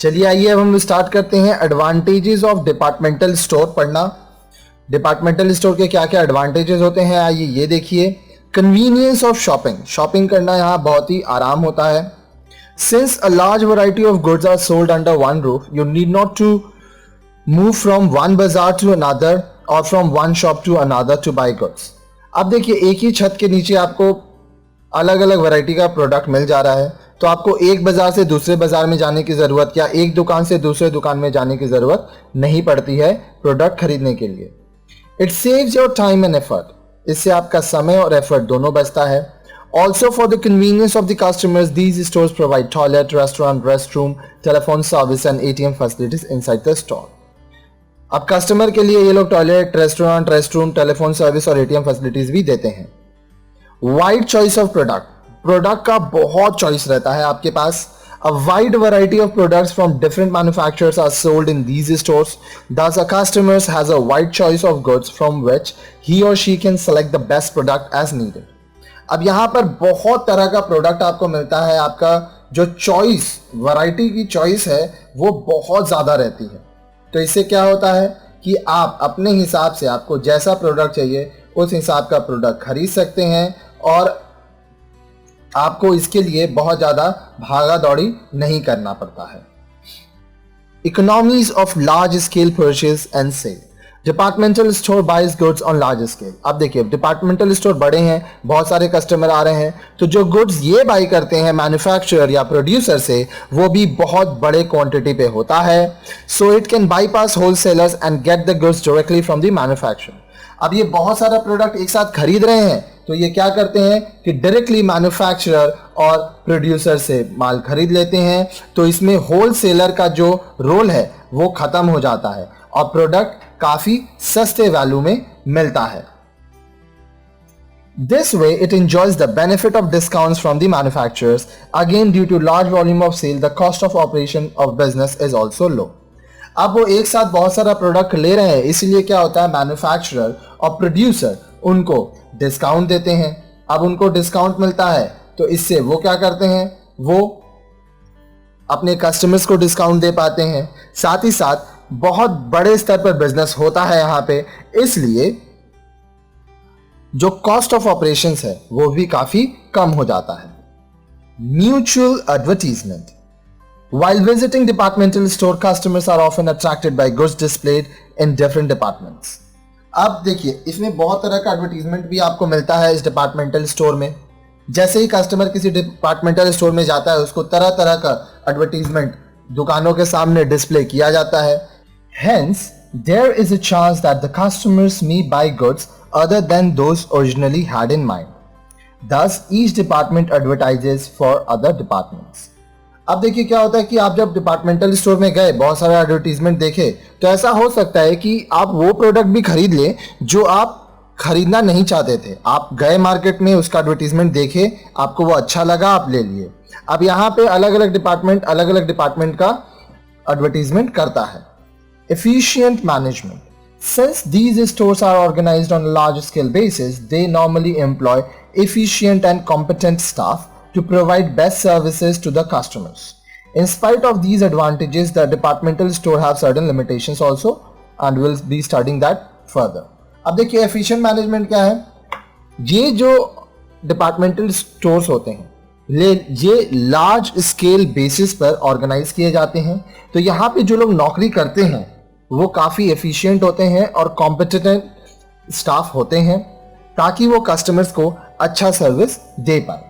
चलिए आइए अब हम स्टार्ट करते हैं एडवांटेजेस ऑफ डिपार्टमेंटल स्टोर पढ़ना। डिपार्टमेंटल स्टोर के क्या क्या एडवांटेजेस होते हैं आइए ये देखिए। कन्वीनियंस ऑफ शॉपिंग करना यहाँ बहुत ही आराम होता है। Since a large variety of goods are sold under one roof you need not to move from one bazaar to another और from one shop to another to buy goods. अब देखिए एक ही छत के नीचे आपको अलग अलग वैरायटी का प्रोडक्ट मिल जा रहा है, तो आपको एक बाजार से दूसरे बाजार में जाने की ज़रूरत या एक दुकान से दूसरे दुकान में जाने की ज़रूरत नहीं पड़ती है प्रोडक्ट खरीदने के लिए। It saves your time and effort, इससे आपका समय और एफर्ट दोनों बचता है। Also for the convenience of the customers these stores provide toilet, restaurant, restroom, telephone service and ATM facilities inside the store. अब कस्टमर के लिए ये लोग toilet, restaurant, restroom, telephone service और ATM फैसिलिटीज भी देते हैं। वाइड चॉइस ऑफ प्रोडक्ट का बहुत चॉइस रहता है आपके पास। A wide variety of products from different manufacturers are sold in these stores. Thus, a customer has a wide choice of goods from which he or she can select the best product as needed. अब यहाँ पर बहुत तरह का product आपको मिलता है। आपका जो चॉइस, वैरायटी की चॉइस है वो बहुत ज़्यादा रहती है। तो इससे क्या होता है कि आप अपने हिसाब से आपको जैसा प्रोडक्ट चाहिए उस हिसाब का प्रोडक्ट खरीद सकते हैं और आपको इसके लिए बहुत ज़्यादा भागा दौड़ी नहीं करना पड़ता है। Economies of large scale purchase and sale. Departmental store buys goods on large scale. अब देखिए डिपार्टमेंटल स्टोर बड़े हैं, बहुत सारे कस्टमर आ रहे हैं, तो जो गुड्स ये बाई करते हैं मैन्युफैक्चरर या प्रोड्यूसर से वो भी बहुत बड़े क्वांटिटी पे होता है। So it can bypass wholesalers and get the goods directly from the manufacturer. अब ये बहुत सारा प्रोडक्ट एक साथ खरीद रहे हैं तो ये क्या करते हैं कि डायरेक्टली मैन्युफैक्चरर और प्रोड्यूसर से माल खरीद लेते हैं, तो इसमें होलसेलर का जो रोल है वो खत्म हो जाता है और प्रोडक्ट काफी सस्ते वैल्यू में मिलता है। This way it enjoys the benefit of discounts from the manufacturers. Again, due to large volume of sale, the cost of operation of business is also low. अब वो एक साथ बहुत सारा प्रोडक्ट ले रहे हैं, इसलिए क्या होता है मैन्युफैक्चरर और प्रोड्यूसर उनको डिस्काउंट देते हैं। अब उनको डिस्काउंट मिलता है तो इससे वो क्या करते हैं, वो अपने कस्टमर्स को डिस्काउंट दे पाते हैं। साथ ही साथ बहुत बड़े स्तर पर बिजनेस होता है यहाँ पे, इसलिए जो कॉस्ट ऑफ ऑपरेशंस है वो भी काफी कम हो जाता है। Mutual advertisement. While visiting departmental store, customers are often attracted by goods displayed in different departments. अब देखिए इसमें बहुत तरह का एडवर्टीजमेंट भी आपको मिलता है इस डिपार्टमेंटल स्टोर में। जैसे ही कस्टमर किसी डिपार्टमेंटल स्टोर में जाता है उसको तरह तरह का एडवर्टीजमेंट दुकानों के सामने डिस्प्ले किया जाता है। Hence, there is a chance that the customers may buy goods other than those originally had in mind. Thus, each department advertises for other departments. अब देखिए क्या होता है कि आप जब डिपार्टमेंटल स्टोर में गए, बहुत सारा एडवर्टीजमेंट देखे, तो ऐसा हो सकता है कि आप वो प्रोडक्ट भी खरीद लें जो आप खरीदना नहीं चाहते थे। आप गए मार्केट में, उसका एडवर्टीजमेंट देखे, आपको वो अच्छा लगा, आप ले लिए। अब यहाँ पे अलग अलग डिपार्टमेंट का एडवर्टीजमेंट करता है। Efficient management. Since these stores are organized on a large scale basis, they normally employ efficient and competent staff to provide best services to the customers. In spite of these advantages, the departmental store have certain limitations also, and we'll be studying that further. अब देखिए efficient management क्या है। ये जो departmental stores होते हैं ये large scale basis पर organize किए जाते हैं, तो यहाँ पे जो लोग नौकरी करते हैं वो काफ़ी efficient होते हैं और competent staff होते हैं ताकि वो customers को अच्छा सर्विस दे पाए।